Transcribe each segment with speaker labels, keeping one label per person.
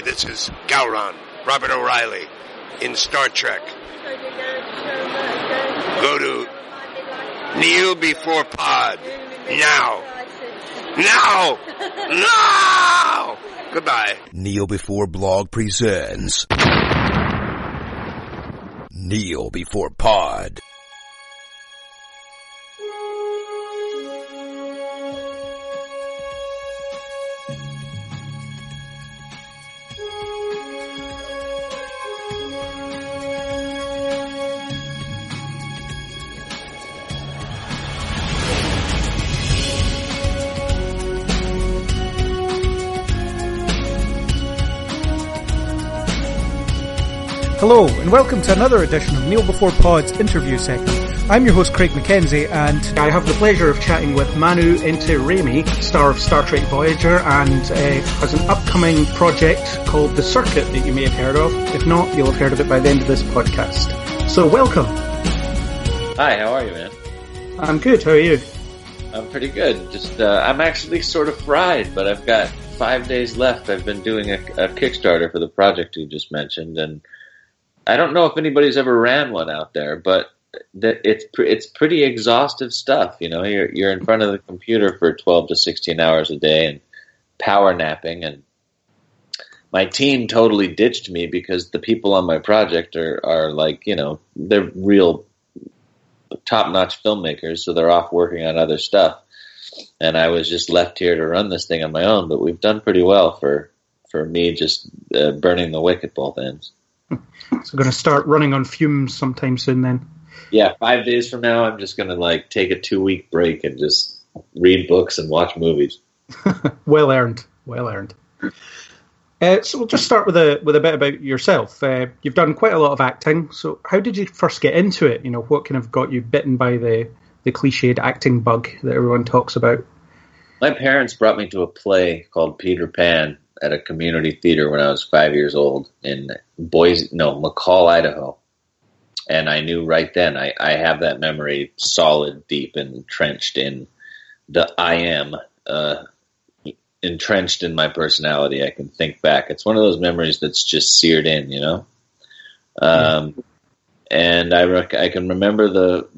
Speaker 1: this is Gowron, Robert O'Reilly, in Star Trek. Go to Kneel Before Pod. Now. Now! Now! Goodbye.
Speaker 2: Kneel Before Blog presents Kneel Before Pod.
Speaker 3: Hello, and welcome to another edition of Kneel Before Pod's interview segment. I'm your host, Craig McKenzie, and I have the pleasure of chatting with Manu Intiraymi, star of Star Trek Voyager, and has an upcoming project called The Circuit that you may have heard of. If not, you'll have heard of it by the end of this podcast. So, welcome.
Speaker 4: Hi, how are you, man?
Speaker 3: I'm good, how are you?
Speaker 4: I'm pretty good. I'm actually sort of fried, but I've got 5 days left. I've been doing a Kickstarter for the project you just mentioned, and I don't know if anybody's ever ran one out there, but it's pretty exhaustive stuff. You know, you're in front of the computer for 12 to 16 hours a day and power napping. And my team totally ditched me because the people on my project are like, you know, they're real top-notch filmmakers, so they're off working on other stuff. And I was just left here to run this thing on my own, but we've done pretty well for me just burning the wick at both ends.
Speaker 3: So going to start running on fumes sometime soon then?
Speaker 4: Yeah, 5 days from now I'm just going to take a 2-week break and just read books and watch movies.
Speaker 3: Well earned. So we'll just start with a bit about yourself. You've done quite a lot of acting, so how did you first get into it? You know, what kind of got you bitten by the cliched acting bug that everyone talks about?
Speaker 4: My parents brought me to a play called Peter Pan at a community theater when I was 5 years old in McCall, Idaho. And I knew right then, I have that memory solid, deep, entrenched in the I am, entrenched in my personality. I can think back. It's one of those memories that's just seared in, you know? And I can remember the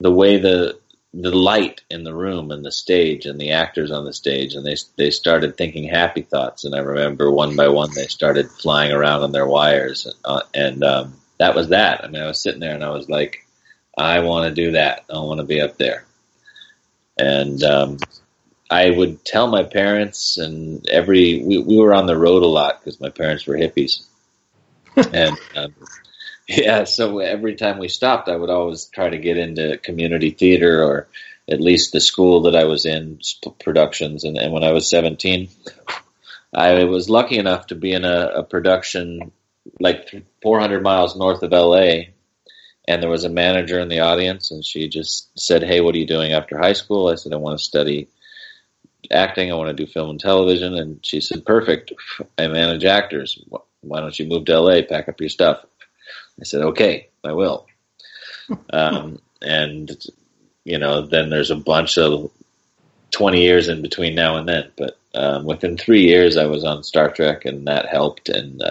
Speaker 4: way the light in the room and the stage and the actors on the stage, and they started thinking happy thoughts. And I remember one by one they started flying around on their wires, and that was that. I mean, I was sitting there and I was like, I want to do that. I want to be up there. And I would tell my parents, and we were on the road a lot because my parents were hippies, and yeah, so every time we stopped, I would always try to get into community theater, or at least the school that I was in, productions. And when I was 17, I was lucky enough to be in a production like 400 miles north of LA. And there was a manager in the audience, and she just said, "Hey, what are you doing after high school?" I said, "I want to study acting. I want to do film and television." And she said, "Perfect. I manage actors. Why don't you move to LA, pack up your stuff?" I said, "Okay, I will." And, you know, then there's a bunch of 20 years in between now and then. But within 3 years, I was on Star Trek, and that helped, and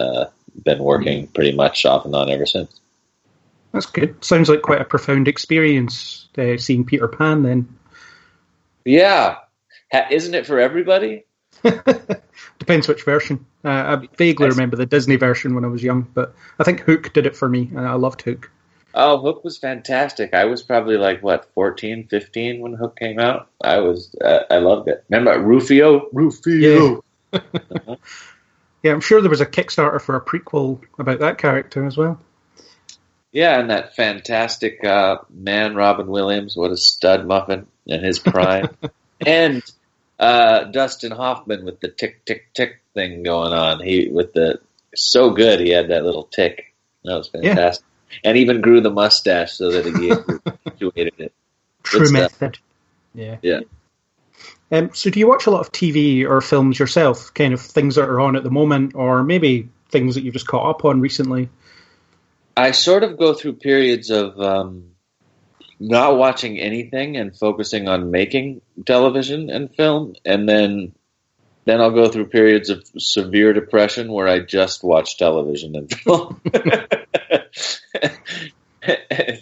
Speaker 4: been working pretty much off and on ever since.
Speaker 3: That's good. Sounds like quite a profound experience, seeing Peter Pan then.
Speaker 4: Yeah. Isn't it for everybody?
Speaker 3: Depends which version. I vaguely remember the Disney version when I was young, but I think Hook did it for me, and I loved Hook.
Speaker 4: Oh, Hook was fantastic. I was probably 14, 15 when Hook came out. I loved it. Remember Rufio?
Speaker 3: Yeah. Yeah, I'm sure there was a Kickstarter for a prequel about that character as well.
Speaker 4: Yeah, and that fantastic man, Robin Williams, what a stud muffin in his prime. And Dustin Hoffman with the tick, tick, tick thing going on. So good he had that little tick. That was fantastic. Yeah. And even grew the mustache so that he accentuated it.
Speaker 3: True method. Yeah. So do you watch a lot of TV or films yourself, kind of things that are on at the moment, or maybe things that you've just caught up on recently?
Speaker 4: I sort of go through periods of not watching anything and focusing on making television and film, and then Then I'll go through periods of severe depression where I just watch television and film.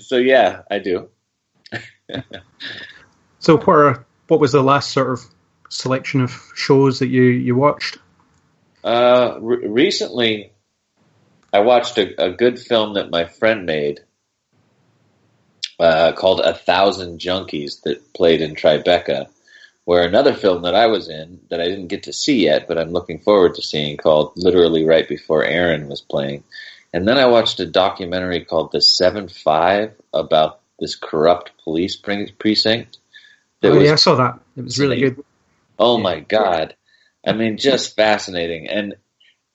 Speaker 4: So yeah, I do.
Speaker 3: So what was the last sort of selection of shows that you watched?
Speaker 4: Recently, I watched a good film that my friend made called 1,000 Junkies that played in Tribeca, where another film that I was in that I didn't get to see yet, but I'm looking forward to seeing, called Literally Right Before Aaron was playing. And then I watched a documentary called The 7-5 about this corrupt police precinct.
Speaker 3: I saw that. It was really good.
Speaker 4: Oh my God. I mean, just fascinating.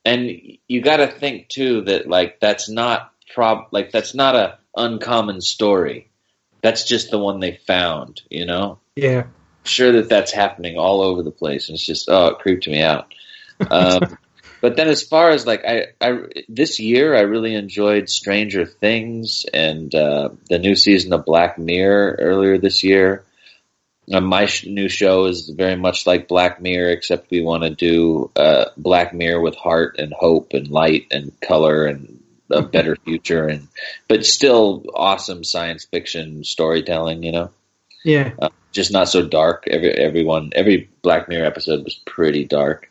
Speaker 4: And you got to think too that like that's not a uncommon story. That's just the one they found, you know?
Speaker 3: Yeah.
Speaker 4: Sure that's happening all over the place, and it's just it creeped me out. But then as far as like I this year I really enjoyed Stranger Things and the new season of Black Mirror earlier this year. My new show is very much like Black Mirror, except we want to do Black Mirror with heart and hope and light and color and a better future, but still awesome science fiction storytelling, you know?
Speaker 3: Yeah.
Speaker 4: Just not so dark. Every Black Mirror episode was pretty dark.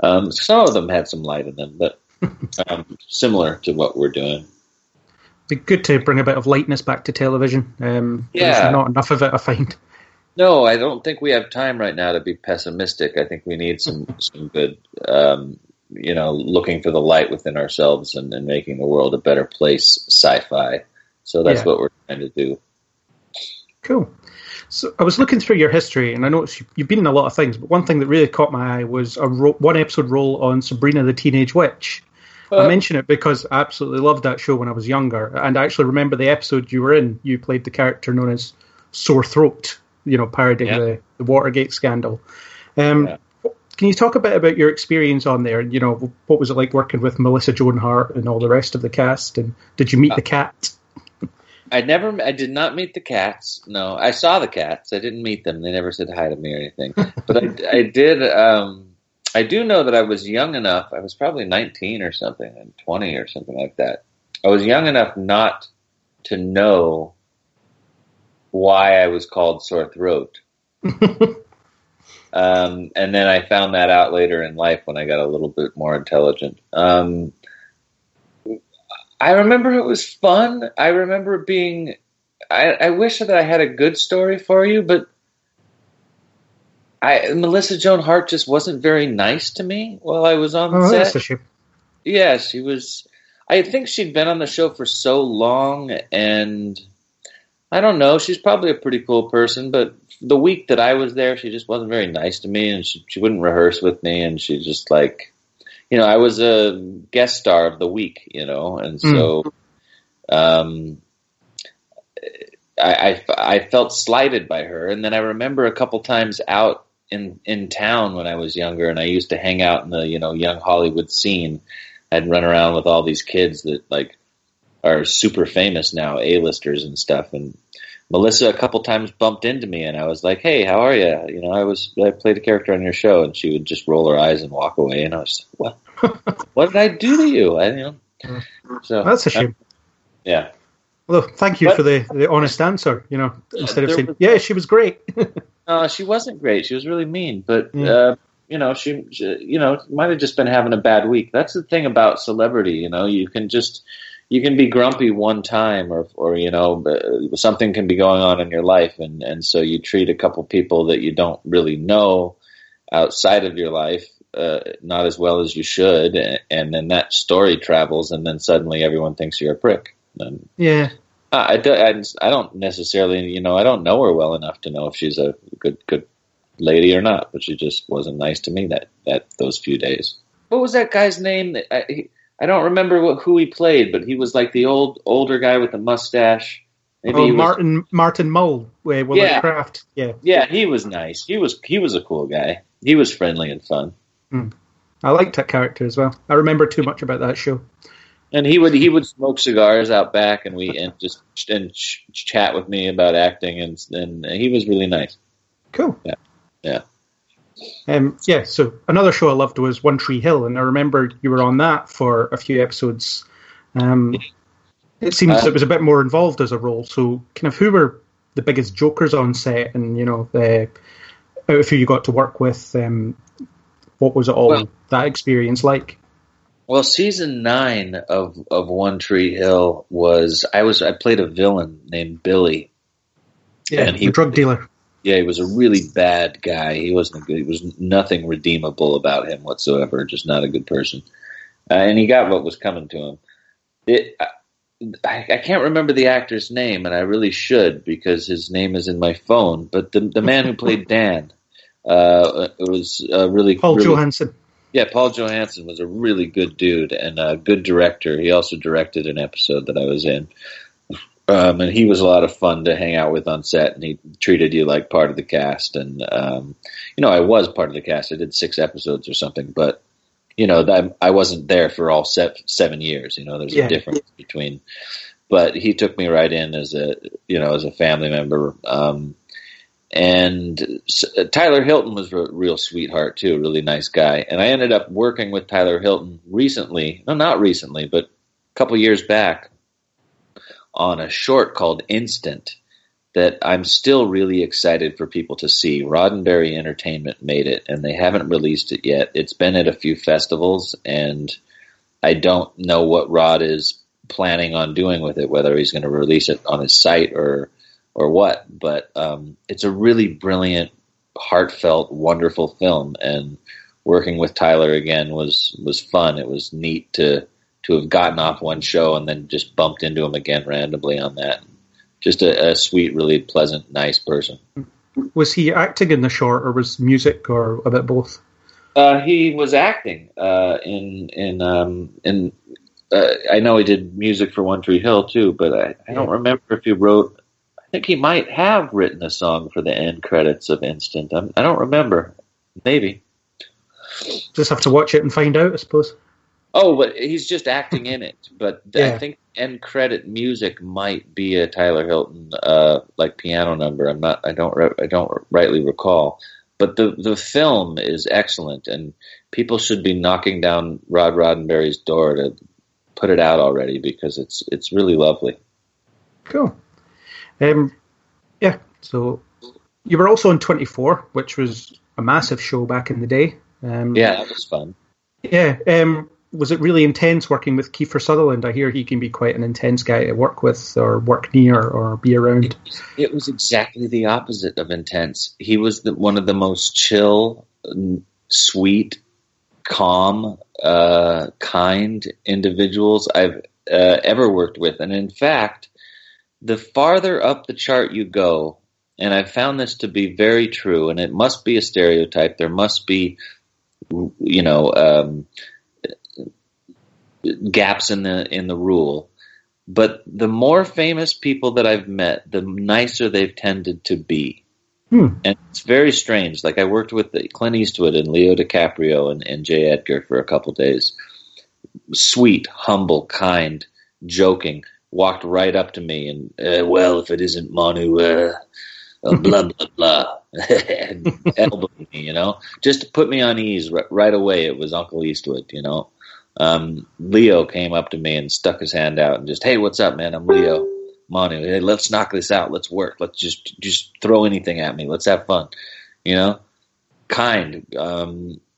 Speaker 4: Some of them had some light in them, but similar to what we're doing.
Speaker 3: It'd be good to bring a bit of lightness back to television. There's not enough of it, I find.
Speaker 4: No, I don't think we have time right now to be pessimistic. I think we need some good, looking for the light within ourselves and making the world a better place, sci-fi. So that's what we're trying to do.
Speaker 3: Cool. So I was looking through your history, and I noticed you've been in a lot of things, but one thing that really caught my eye was a one-episode role on Sabrina the Teenage Witch. I mention it because I absolutely loved that show when I was younger, and I actually remember the episode you were in. You played the character known as Sore Throat, parodying the Watergate scandal. Can you talk a bit about your experience on there? You know, what was it like working with Melissa Joan Hart and all the rest of the cast? And did you meet the cat?
Speaker 4: I did not meet the cats. No, I saw the cats. I didn't meet them. They never said hi to me or anything. But I did. I do know that I was young enough. I was probably 19 or something, and 20 or something like that. I was young enough not to know why I was called Sore Throat. And then I found that out later in life when I got a little bit more intelligent. I remember it was fun. I remember being... I wish that I had a good story for you, but Melissa Joan Hart just wasn't very nice to me while I was on the set.
Speaker 3: That's a shame.
Speaker 4: Yeah, she was... I think she'd been on the show for so long, and I don't know, she's probably a pretty cool person, but the week that I was there, she just wasn't very nice to me, and she wouldn't rehearse with me, and she just like... I was a guest star of the week, and so I felt slighted by her. And then I remember a couple times out in town when I was younger, and I used to hang out in the young Hollywood scene. I'd run around with all these kids that like are super famous now, A-listers and stuff. And Melissa a couple times bumped into me, and I was like, "Hey, how are you?" I played a character on your show, and she would just roll her eyes and walk away. And I was like, "What? What did I do to you?" So
Speaker 3: that's a shame.
Speaker 4: Yeah.
Speaker 3: Well, thank you for the honest answer. Instead of saying, "Yeah, she was great."
Speaker 4: She wasn't great. She was really mean, but she might have just been having a bad week. That's the thing about celebrity. You can be grumpy one time or something can be going on in your life. And so you treat a couple people that you don't really know outside of your life, not as well as you should. And then that story travels, and then suddenly everyone thinks you're a prick. And
Speaker 3: yeah.
Speaker 4: I don't necessarily, I don't know her well enough to know if she's a good lady or not, but she just wasn't nice to me those few days. What was that guy's name? I don't remember who he played, but he was like the older guy with the mustache. Maybe
Speaker 3: Martin Mull, Willard Craft. Yeah,
Speaker 4: yeah, he was nice. He was a cool guy. He was friendly and fun.
Speaker 3: I liked that character as well. I remember too much about that show.
Speaker 4: And he would smoke cigars out back, and chat with me about acting, and he was really nice.
Speaker 3: Cool.
Speaker 4: Yeah.
Speaker 3: So another show I loved was One Tree Hill, and I remember you were on that for a few episodes. It seems it was a bit more involved as a role. So, kind of, who were the biggest jokers on set, and out of who you got to work with? What was it all that experience like?
Speaker 4: Well, season 9 of One Tree Hill was I played a villain named Billy.
Speaker 3: Yeah, and he, a drug dealer.
Speaker 4: Yeah, he was a really bad guy. He wasn't good. He was nothing redeemable about him whatsoever. Just not a good person. And he got what was coming to him. I can't remember the actor's name, and I really should because his name is in my phone. But the man who played Dan was really
Speaker 3: Paul Johansson.
Speaker 4: Yeah, Paul Johansson was a really good dude and a good director. He also directed an episode that I was in. And he was a lot of fun to hang out with on set, and he treated you like part of the cast. And, I was part of the cast. I did 6 episodes or something, but, I wasn't there for all 7 years. There's a difference between, but he took me right in as a family member. And Tyler Hilton was a real sweetheart too, a really nice guy. And I ended up working with Tyler Hilton not recently, but a couple years back on a short called Instant that I'm still really excited for people to see. Roddenberry Entertainment made it, and they haven't released it yet. It's been at a few festivals, and I don't know what Rod is planning on doing with it, whether he's going to release it on his site or what, but it's a really brilliant, heartfelt, wonderful film, and working with Tyler again was fun. It was neat to have gotten off one show and then just bumped into him again randomly on that. Just a sweet, really pleasant, nice person.
Speaker 3: Was he acting in the short, or was music, or a bit both?
Speaker 4: He was acting in I know he did music for One Tree Hill too, but I don't remember if he wrote. I think he might have written a song for the end credits of Instant. I don't remember. Maybe.
Speaker 3: Just have to watch it and find out, I suppose.
Speaker 4: Oh, but he's just acting in it. But I think end credit music might be a Tyler Hilton piano number. I don't rightly recall. But the film is excellent, and people should be knocking down Rod Roddenberry's door to put it out already because it's really lovely.
Speaker 3: Cool. So you were also on 24, which was a massive show back in the day.
Speaker 4: That was fun.
Speaker 3: Was it really intense working with Kiefer Sutherland? I hear he can be quite an intense guy to work with or work near or be around.
Speaker 4: It was exactly the opposite of intense. He was one of the most chill, sweet, calm, kind individuals I've ever worked with. And in fact, the farther up the chart you go, and I've found this to be very true, and it must be a stereotype, there must be, gaps in the rule, but the more famous people that I've met, the nicer they've tended to be. And it's very strange. Like I worked with Clint Eastwood and Leo DiCaprio and J. Edgar for a couple days. Sweet, humble, kind, joking. Walked right up to me and, if it isn't Manu, blah, blah, blah, and elbowed me, just to put me on ease right away. It was Uncle Eastwood, Leo came up to me and stuck his hand out and just, hey, what's up, man? I'm Leo. Manu, hey, let's knock this out. Let's work. Let's just throw anything at me. Let's have fun, kind.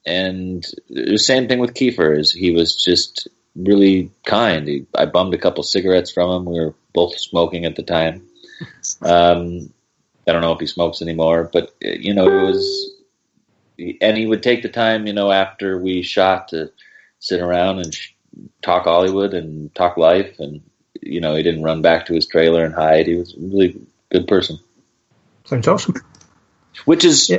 Speaker 4: And the same thing with Kiefer is he was just really kind. I bummed a couple cigarettes from him. We were both smoking at the time. I don't know if he smokes anymore, but it was, and he would take the time, after we shot to sit around and talk Hollywood and talk life, and he didn't run back to his trailer and hide. He was a really good person.
Speaker 3: Sounds awesome.
Speaker 4: Which is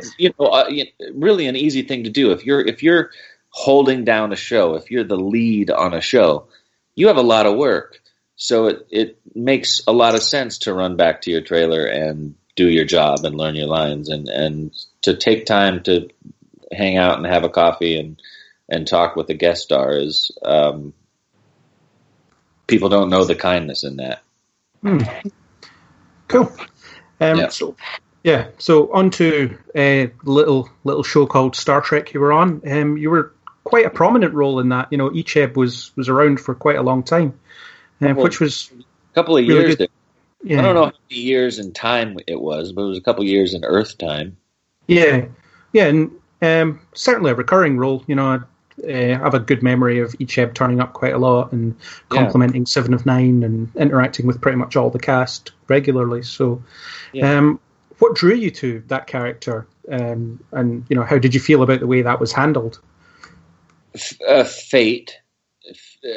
Speaker 4: really an easy thing to do. If you're holding down a show, if you're the lead on a show, you have a lot of work. So it makes a lot of sense to run back to your trailer and do your job and learn your lines, and to take time to hang out and have a coffee and talk with a guest star is, people don't know the kindness in that.
Speaker 3: Cool. So Yeah. So on to a little show called Star Trek you were on. You were quite a prominent role in that. You know, Icheb was around for quite a long time, which was
Speaker 4: A couple of
Speaker 3: really
Speaker 4: years
Speaker 3: good.
Speaker 4: there. I don't
Speaker 3: Yeah.
Speaker 4: know how many years in time it was, but it was a couple of years in Earth time.
Speaker 3: Yeah. Yeah, and certainly a recurring role. You know, I have a good memory of Icheb turning up quite a lot and
Speaker 4: Yeah.
Speaker 3: complimenting Seven of Nine and interacting with pretty much all the cast regularly. So,
Speaker 4: Yeah.
Speaker 3: what drew you to that character? And you know, how did you feel about the way that was handled?
Speaker 4: Fate.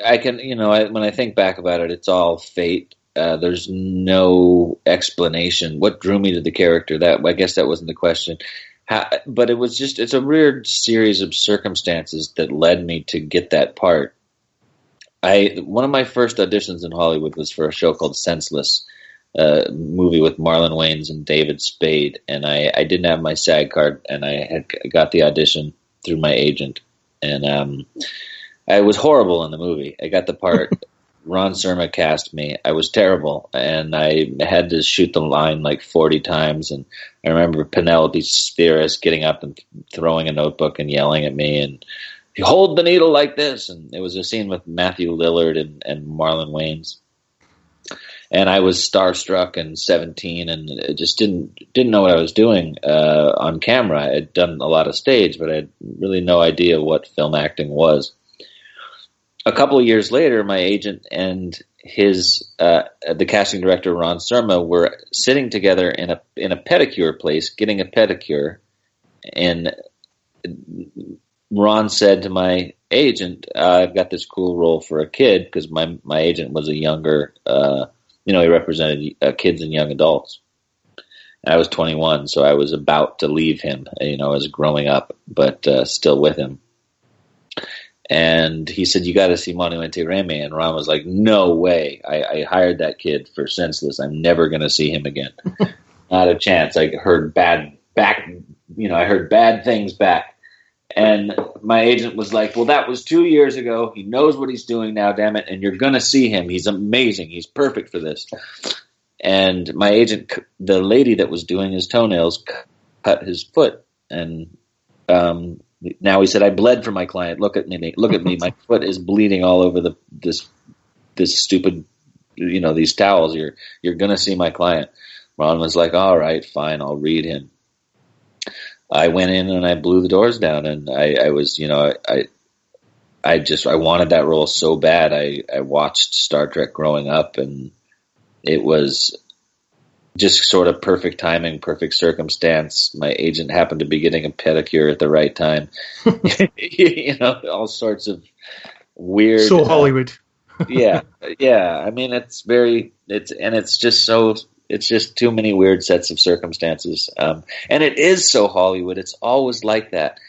Speaker 4: I can, when I think back about it, it's all fate. There's no explanation. What drew me to the character? I guess that wasn't the question. But it's a weird series of circumstances that led me to get that part. One of my first auditions in Hollywood was for a show called Senseless, a movie with Marlon Wayans and David Spade, and I didn't have my SAG card, and I had got the audition through my agent, and I was horrible in the movie. I got the part. Ron Surma cast me. I was terrible, and I had to shoot the line like 40 times. And I remember Penelope Spheris getting up and throwing a notebook and yelling at me, and you hold the needle like this. And it was a scene with Matthew Lillard and Marlon Wayans. And I was starstruck and 17, and just didn't know what I was doing on camera. I had done a lot of stage, but I had really no idea what film acting was. A couple of years later, my agent and the casting director Ron Surma were sitting together in a pedicure place, getting a pedicure, and Ron said to my agent, "I've got this cool role for a kid," because my agent was a younger, he represented kids and young adults. I was 21, so I was about to leave him. I was growing up, but still with him. And he said, "You got to see Manu Intiraymi." And Ron was like, "No way. I hired that kid for Senseless. I'm never going to see him again. Not a chance." I heard bad things back. And my agent was like, "Well, that was 2 years ago. He knows what he's doing now, damn it. And you're going to see him. He's amazing. He's perfect for this." And my agent, the lady that was doing his toenails, cut his foot. And, now he said, "I bled for my client. Look at me. Look at me. My foot is bleeding all over this stupid, these towels. You're going to see my client." Ron was like, "All right, fine. I'll read him." I went in and I blew the doors down, and I wanted that role so bad. I watched Star Trek growing up, and it was just sort of perfect timing, perfect circumstance. My agent happened to be getting a pedicure at the right time. All sorts of weird.
Speaker 3: So Hollywood.
Speaker 4: yeah. I mean, it's just too many weird sets of circumstances. And it is so Hollywood. It's always like that.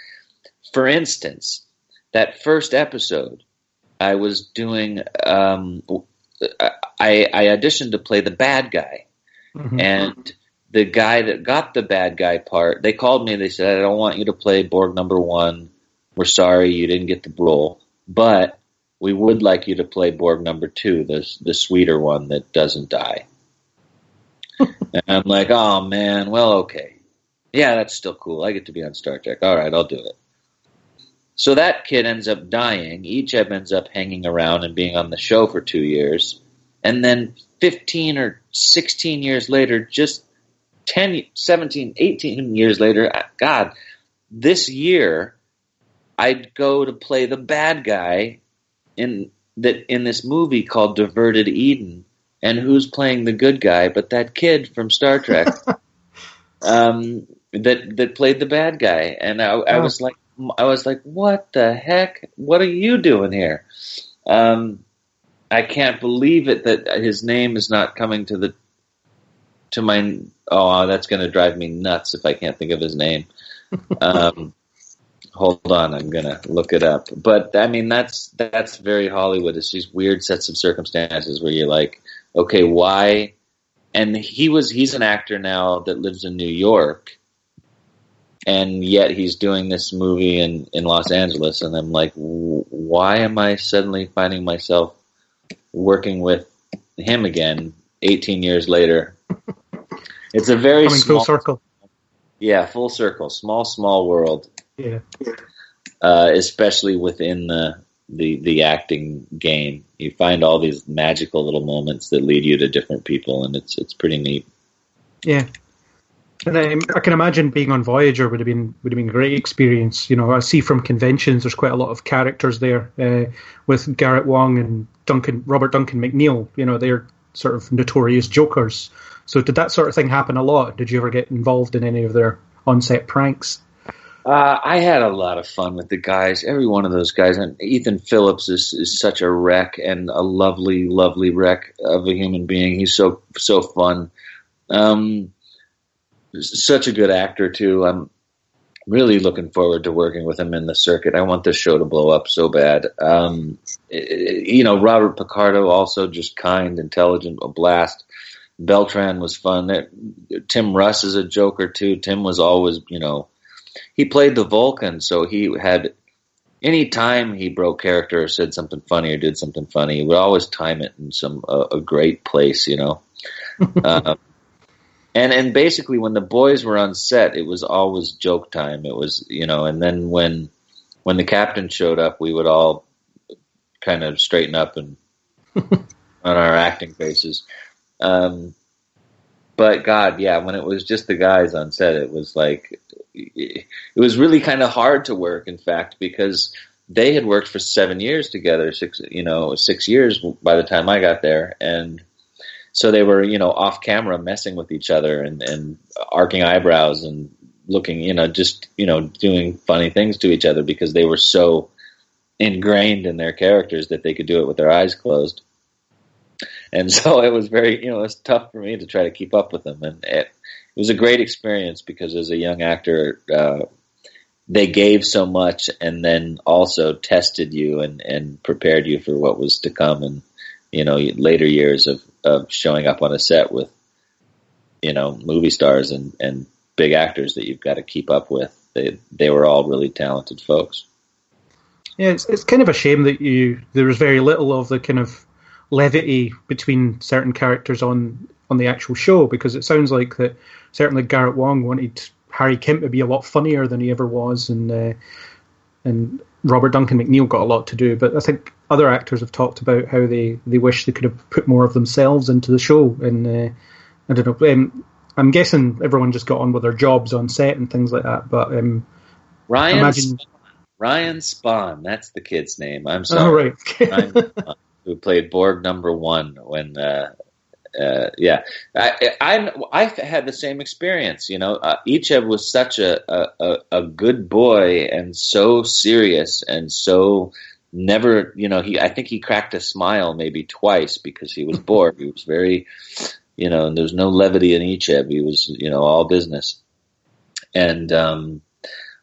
Speaker 4: For instance, that first episode, I was doing, I auditioned to play the bad guy. Mm-hmm. And the guy that got the bad guy part, they called me. They said, "I don't want you to play Borg number 1. We're sorry you didn't get the role, but we would like you to play Borg number 2, the sweeter one that doesn't die." And I'm like, "Oh man, well, okay. Yeah, that's still cool. I get to be on Star Trek. All right, I'll do it." So that kid ends up dying. Icheb ends up hanging around and being on the show for 2 years. And then 15 or 16 years later, just 10, 17, 18 years later, God, this year, I'd go to play the bad guy in this movie called Diverted Eden. And who's playing the good guy but that kid from Star Trek that played the bad guy? And I was like, "What the heck? What are you doing here?" I can't believe it that his name is not coming to my. Oh, that's going to drive me nuts if I can't think of his name. Hold on, I'm going to look it up. But I mean, that's very Hollywood. It's these weird sets of circumstances where you're like, okay, why? And he's an actor now that lives in New York, and yet he's doing this movie in Los Angeles. And I'm like, why am I suddenly finding myself working with him again 18 years later? It's a very
Speaker 3: coming
Speaker 4: small,
Speaker 3: full circle.
Speaker 4: Yeah, full circle, small world.
Speaker 3: Yeah.
Speaker 4: Especially within the acting game, you find all these magical little moments that lead you to different people, and it's pretty neat.
Speaker 3: Yeah. And I can imagine being on Voyager would have been a great experience. You know, I see from conventions there's quite a lot of characters there with Garrett Wang and Robert Duncan McNeil. You know, they're sort of notorious jokers. So did that sort of thing happen a lot? Did you ever get involved in any of their on-set pranks?
Speaker 4: I had a lot of fun with the guys. Every one of those guys, and Ethan Phillips is such a wreck and a lovely, lovely wreck of a human being. He's so fun. Such a good actor too. I'm really looking forward to working with him in the circuit. I want this show to blow up so bad. Robert Picardo, also just kind, intelligent, a blast. Beltran was fun. Tim Russ is a joker too. Tim was always, he played the Vulcan, so he had, any time he broke character or said something funny or did something funny, he would always time it in a great place, And basically when the boys were on set, it was always joke time. It was, and then when the captain showed up, we would all kind of straighten up and on our acting faces. But God, yeah, when it was just the guys on set, it was like, it was really kind of hard to work, in fact, because they had worked for 7 years together, 6 years by the time I got there. And so they were, off camera messing with each other and arcing eyebrows and looking, doing funny things to each other because they were so ingrained in their characters that they could do it with their eyes closed. And so it was very, it was tough for me to try to keep up with them. And it was a great experience because as a young actor, they gave so much and then also tested you and prepared you for what was to come. And, later years of showing up on a set with, movie stars and big actors that you've got to keep up with. They were all really talented folks.
Speaker 3: Yeah, it's kind of a shame that there was very little of the kind of levity between certain characters on the actual show, because it sounds like that certainly Garrett Wang wanted Harry Kemp to be a lot funnier than he ever was, and Robert Duncan McNeil got a lot to do. But I think other actors have talked about how they wish they could have put more of themselves into the show, and I don't know. I'm guessing everyone just got on with their jobs on set and things like that. But
Speaker 4: Ryan Spahn, that's the kid's name. I'm sorry.
Speaker 3: Oh, right.
Speaker 4: Ryan Spahn, who played Borg number 1 when, I had the same experience, Ichev was such a good boy and so serious and so never, I think he cracked a smile maybe twice because he was Borg. He was very, and there was no levity in Ichev. He was, all business. And,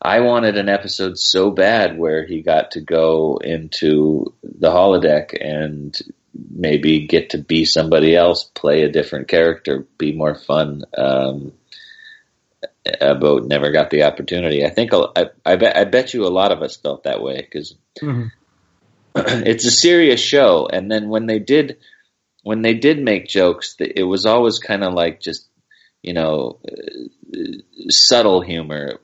Speaker 4: I wanted an episode so bad where he got to go into the holodeck and maybe get to be somebody else, play a different character, be more fun. But never got the opportunity. I think I bet you a lot of us felt that way because it's a serious show. And then when they did make jokes, it was always kind of like just subtle humor.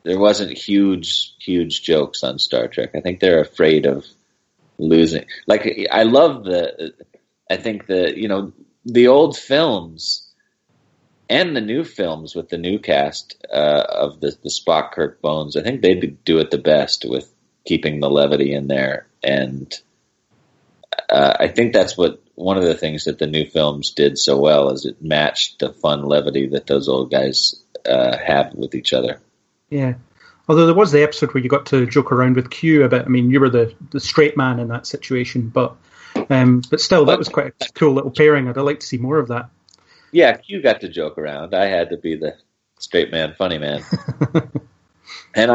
Speaker 4: There wasn't huge jokes on Star Trek. I think they're afraid of losing. Like, I love I think the old films and the new films with the new cast of the Spock, Kirk, Bones. I think they do it the best with keeping the levity in there. And I think that's one of the things that the new films did so well is it matched the fun levity that those old guys have with each other.
Speaker 3: Yeah. Although there was the episode where you got to joke around with Q a bit. I mean, you were the straight man in that situation, but still, that was quite a cool little pairing. I'd like to see more of that.
Speaker 4: Yeah, Q got to joke around. I had to be the straight man, funny man. and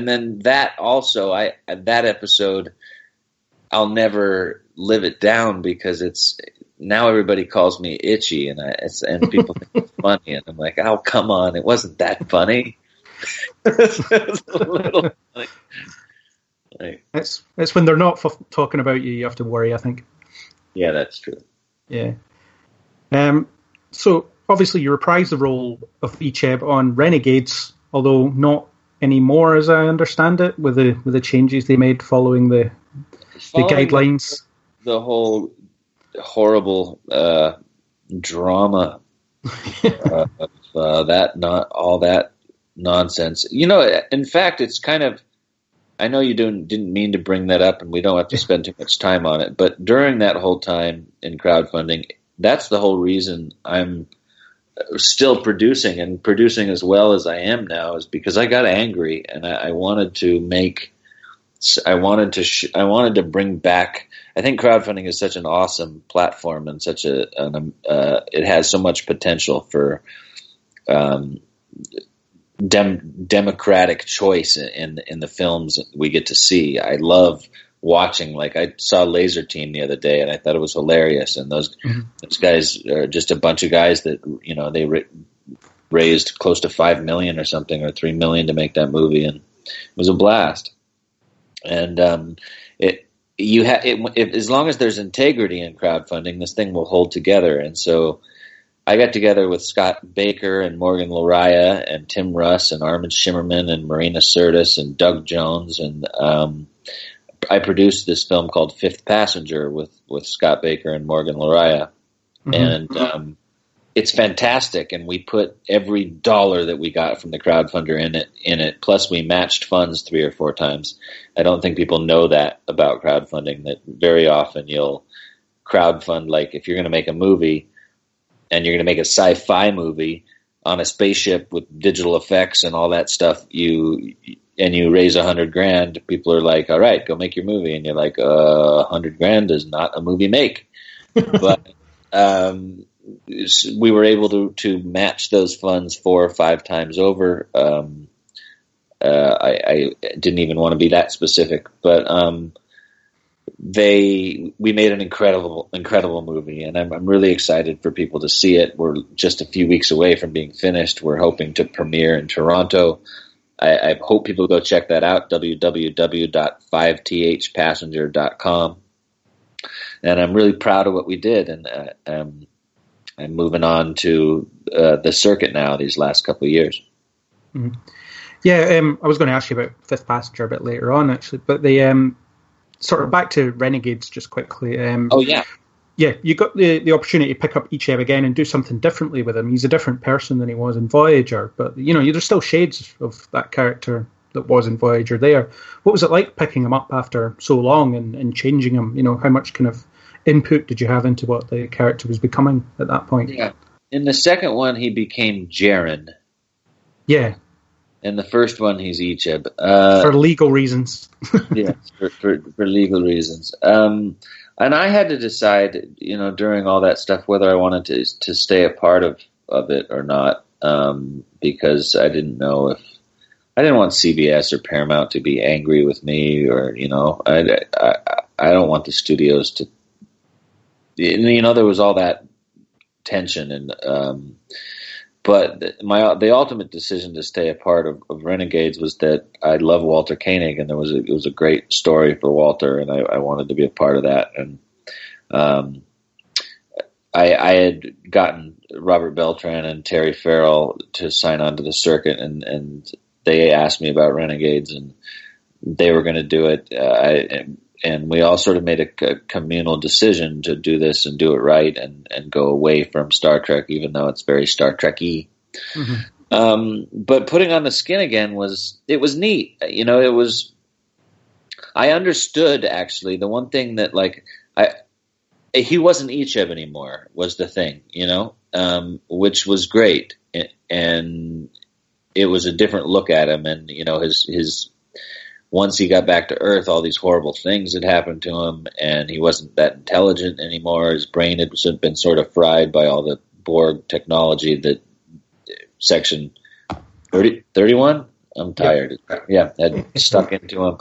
Speaker 4: then that also, that episode, I'll never live it down because now everybody calls me Itchy, and people think it's funny, and I'm like, oh, come on, it wasn't that funny. It's a little like,
Speaker 3: it's when they're not talking about you have to worry, I think.
Speaker 4: Yeah, that's true.
Speaker 3: Yeah. So obviously you reprised the role of Icheb on Renegades, although not anymore, as I understand it, with the changes they made following the guidelines.
Speaker 4: The whole horrible drama of not all that nonsense. In fact, it's kind of. I know you didn't mean to bring that up, and we don't have to spend too much time on it. But during that whole time in crowdfunding, that's the whole reason I'm still producing and producing as well as I am now, is because I got angry and I wanted to make. I wanted to bring back. I think crowdfunding is such an awesome platform and such it has so much potential for democratic choice in the films we get to see. I love watching. Like, I saw Laser Team the other day, and I thought it was hilarious. And those guys are just a bunch of guys that they raised close to $5 million or something, or $3 million to make that movie, and it was a blast. And as long as there's integrity in crowdfunding, this thing will hold together. And so I got together with Scott Baker and Morgan Lariah and Tim Russ and Armin Shimmerman and Marina Sirtis and Doug Jones, and I produced this film called Fifth Passenger with Scott Baker and Morgan Lariah, and it's fantastic. And we put every dollar that we got from the crowdfunder in it. Plus, we matched funds 3 or 4 times. I don't think people know that about crowdfunding. That very often you'll crowdfund, like if you're going to make a movie. And you're going to make a sci-fi movie on a spaceship with digital effects and all that stuff. You raise $100,000. People are like, "All right, go make your movie." And you're like, $100,000 is not a movie make. But we were able to match those funds 4 or 5 times over. I didn't even want to be that specific, but we made an incredible movie, and I'm really excited for people to see it. We're just a few weeks away from being finished. We're hoping to premiere in Toronto. I hope people go check that out, www.5thpassenger.com. And I'm really proud of what we did, and I'm moving on to the circuit now these last couple of years.
Speaker 3: Mm-hmm. Yeah, I was going to ask you about Fifth Passenger a bit later on, actually, but the sort of back to Renegades just quickly. Yeah, you got the opportunity to pick up Icheb again and do something differently with him. He's a different person than he was in Voyager, but there's still shades of that character that was in Voyager there. What was it like picking him up after so long and changing him? How much kind of input did you have into what the character was becoming at that point?
Speaker 4: Yeah, in the second one he became Jaren.
Speaker 3: Yeah.
Speaker 4: In the first one, he's Icheb.
Speaker 3: For legal reasons.
Speaker 4: Yes, for legal reasons. And I had to decide, during all that stuff, whether I wanted to stay a part of it or not, because I didn't know if I didn't want CBS or Paramount to be angry with me, or I don't want the studios to. There was all that tension and. But the ultimate decision to stay a part of Renegades was that I love Walter Koenig, and it was a great story for Walter, and I wanted to be a part of that. And I had gotten Robert Beltran and Terry Farrell to sign on to the circuit, and they asked me about Renegades, and they were going to do it. And we all sort of made a communal decision to do this and do it right and go away from Star Trek, even though it's very Star Trek-y. Mm-hmm. But putting on the skin again was neat. I understood, actually, the one thing that, he wasn't Icheb anymore was the thing, which was great. And it was a different look at him, and, his once he got back to Earth, all these horrible things had happened to him, and he wasn't that intelligent anymore. His brain had been sort of fried by all the Borg technology that Section 31? I'm tired. Yeah, had stuck into him.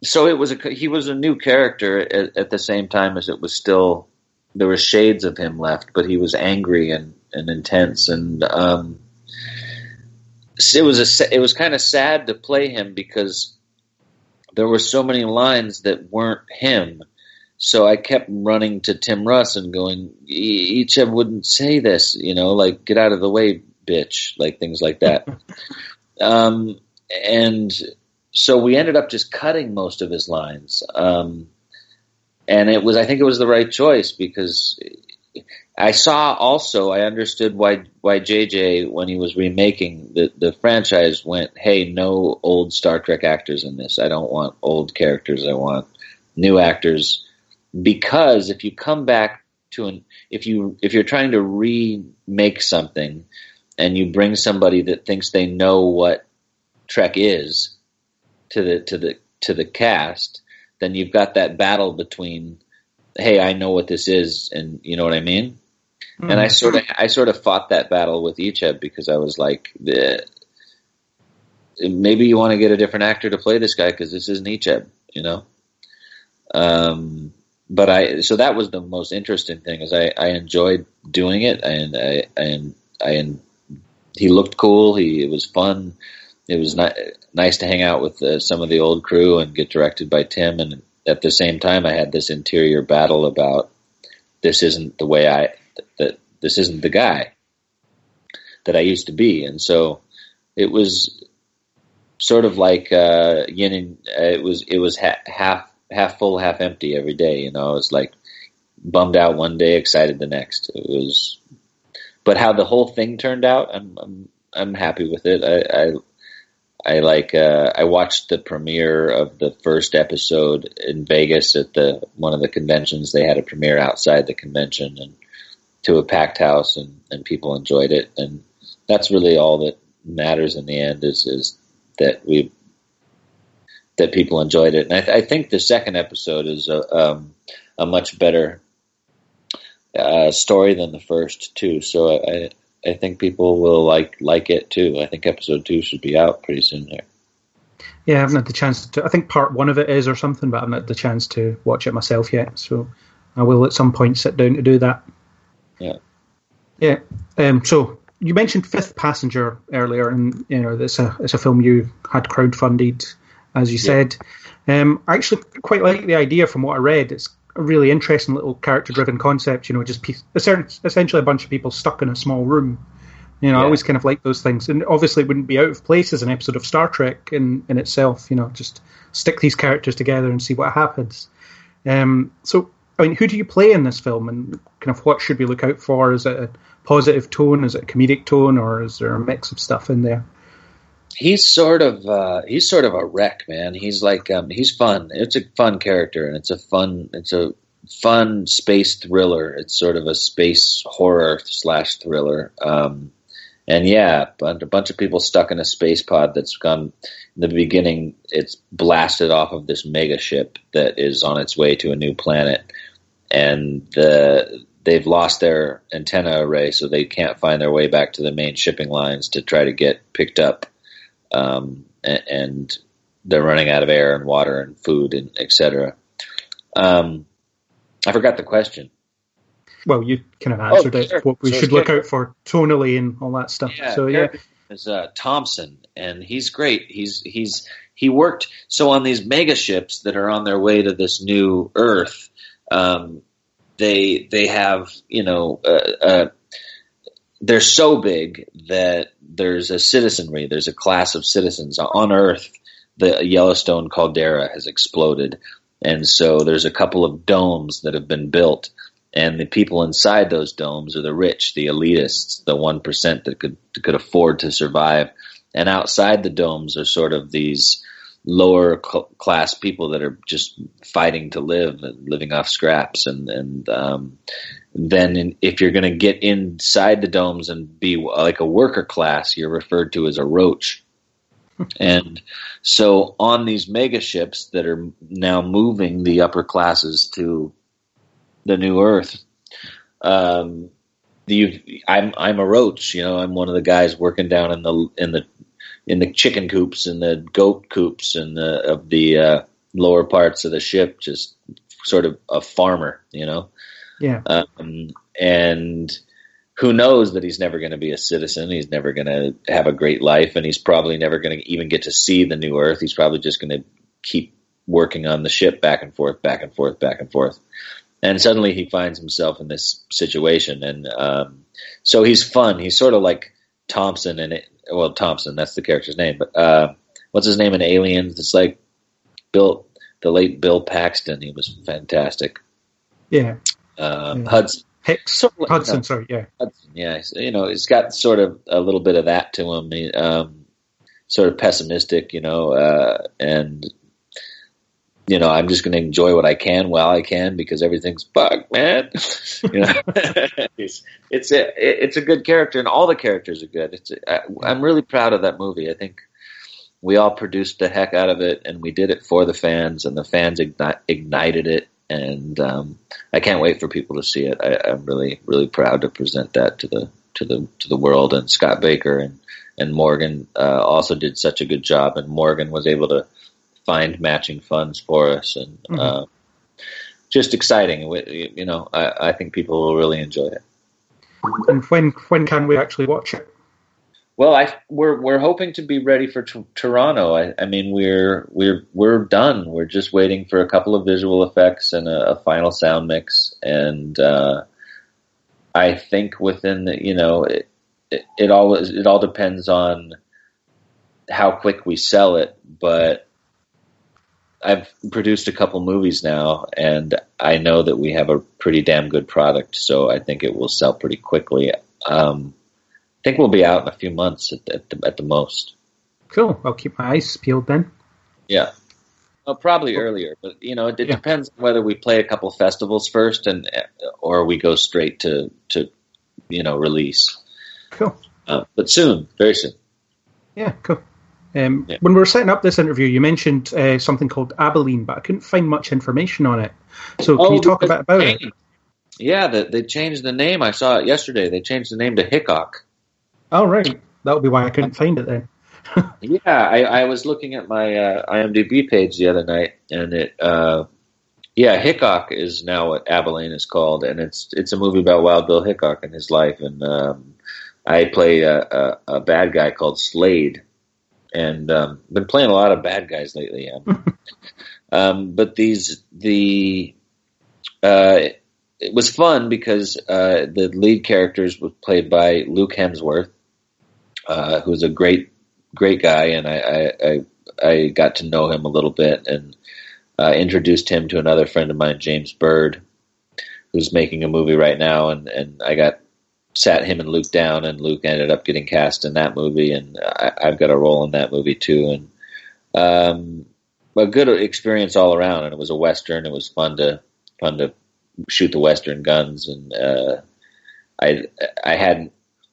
Speaker 4: So he was a new character at the same time as it was still, there were shades of him left, but he was angry and intense, and it was kind of sad to play him because there were so many lines that weren't him, So I kept running to Tim Russ and going, Icheb wouldn't say this, like, get out of the way, bitch, like things like that. And so we ended up just cutting most of his lines. And I think it was the right choice, because I understood why JJ, when he was remaking the franchise, went, hey, no old Star Trek actors in this. I don't want old characters. I want new actors. Because if you come back to if you're trying to remake something and you bring somebody that thinks they know what Trek is to the cast, then you've got that battle between, hey, I know what this is, and you know what I mean? Mm-hmm. And I sort of fought that battle with Icheb, because I was like, maybe you want to get a different actor to play this guy, because this isn't Icheb, so that was the most interesting thing, is I enjoyed doing it, and he looked cool. It was fun. It was nice to hang out with some of the old crew and get directed by Tim. And at the same time, I had this interior battle about, this isn't the way this isn't the guy that I used to be. And so it was sort of like yin and it was half full, half empty every day. I was like bummed out one day, excited the next. But how the whole thing turned out, I'm happy with it. I watched the premiere of the first episode in Vegas at one of the conventions. They had a premiere outside the convention and to a packed house, and people enjoyed it. And that's really all that matters in the end, is that that people enjoyed it. And I think the second episode is a much better story than the first too. So I think people will like it too. I think episode 2 should be out pretty soon here.
Speaker 3: Yeah, I haven't had the chance to. I think part 1 of it is or something, but I haven't had the chance to watch it myself yet. So I will at some point sit down to do that.
Speaker 4: Yeah.
Speaker 3: Yeah. So you mentioned Fifth Passenger earlier, and it's a film you had crowdfunded, as you said. I actually quite like the idea from what I read. It's a really interesting little character-driven concept. Just essentially a bunch of people stuck in a small room. I always kind of like those things, and obviously it wouldn't be out of place as an episode of Star Trek in itself. Just stick these characters together and see what happens. So, I mean, who do you play in this film, and kind of what should we look out for? Is it a positive tone? Is it a comedic tone, or is there a mix of stuff in there?
Speaker 4: He's sort of a wreck, man. He's like he's fun. It's a fun character, and it's a fun space thriller. It's sort of a space horror / thriller. And yeah, a bunch of people stuck in a space pod that's gone. In the beginning, it's blasted off of this mega ship that is on its way to a new planet, and they've lost their antenna array, so they can't find their way back to the main shipping lines to try to get picked up. And they're running out of air and water and food and etc. I forgot the question.
Speaker 3: Well, you kind of answered it. What we should look out for tonally and all that stuff.
Speaker 4: Yeah,
Speaker 3: so yeah,
Speaker 4: is Thompson, and he's great. He worked on these mega ships that are on their way to this new Earth. They have they're so big that there's a citizenry, there's a class of citizens on Earth. The Yellowstone caldera has exploded, and so there's a couple of domes that have been built, and the people inside those domes are the rich, the elitists, the 1% that could afford to survive, and outside the domes are sort of these lower class people that are just fighting to live and living off scraps, and then if you're going to get inside the domes and be like a worker class, you're referred to as a roach. And so on these mega ships that are now moving the upper classes to the new Earth, I'm a roach. I'm one of the guys working down in the chicken coops and the goat coops and of the lower parts of the ship, just sort of a farmer,
Speaker 3: Yeah.
Speaker 4: And who knows that he's never going to be a citizen. He's never going to have a great life, and he's probably never going to even get to see the new Earth. He's probably just going to keep working on the ship back and forth, back and forth, back and forth. And suddenly he finds himself in this situation. And so he's fun. He's sort of like Thompson in it. Well, Thompson, that's the character's name. But what's his name in Aliens? It's like the late Bill Paxton. He was fantastic.
Speaker 3: Yeah.
Speaker 4: Hudson.
Speaker 3: Hicks. Hudson, sorry, yeah. Hudson,
Speaker 4: yeah. He's got sort of a little bit of that to him. He, sort of pessimistic, and I'm just going to enjoy what I can while I can because everything's bugged, man. It's a good character, and all the characters are good. I'm really proud of that movie. I think we all produced the heck out of it, and we did it for the fans, and the fans ignited it. And I can't wait for people to see it. I'm really, really proud to present that to the world. And Scott Baker and Morgan also did such a good job. And Morgan was able to find matching funds for us, and just exciting. I think people will really enjoy it.
Speaker 3: And when can we actually watch it?
Speaker 4: Well, we're hoping to be ready for Toronto. I mean, we're done. We're just waiting for a couple of visual effects and a final sound mix. And I think within the it all depends on how quick we sell it. But I've produced a couple movies now, and I know that we have a pretty damn good product. So I think it will sell pretty quickly. I think we'll be out in a few months at the most.
Speaker 3: Cool. I'll keep my eyes peeled then.
Speaker 4: Yeah. Well, probably earlier, but it depends on whether we play a couple festivals first or we go straight to release.
Speaker 3: Cool.
Speaker 4: But soon, very soon.
Speaker 3: Yeah, cool. When we were setting up this interview, you mentioned something called Abilene, but I couldn't find much information on it. So can you talk about it?
Speaker 4: Yeah, they changed the name. I saw it yesterday. They changed the name to Hickok.
Speaker 3: Oh, right. That'll be why I couldn't find it then.
Speaker 4: Yeah, I was looking at my IMDb page the other night, and Hickok is now what Abilene is called, and it's a movie about Wild Bill Hickok and his life, and I play a bad guy called Slade, and been playing a lot of bad guys lately. But it was fun because the lead characters was played by Luke Hemsworth, who's a great guy, and I got to know him a little bit and introduced him to another friend of mine, James Bird, who's making a movie right now, and I sat him and Luke down, and Luke ended up getting cast in that movie, and I've got a role in that movie too, and a good experience all around, and it was a Western. It was fun to shoot the Western guns, and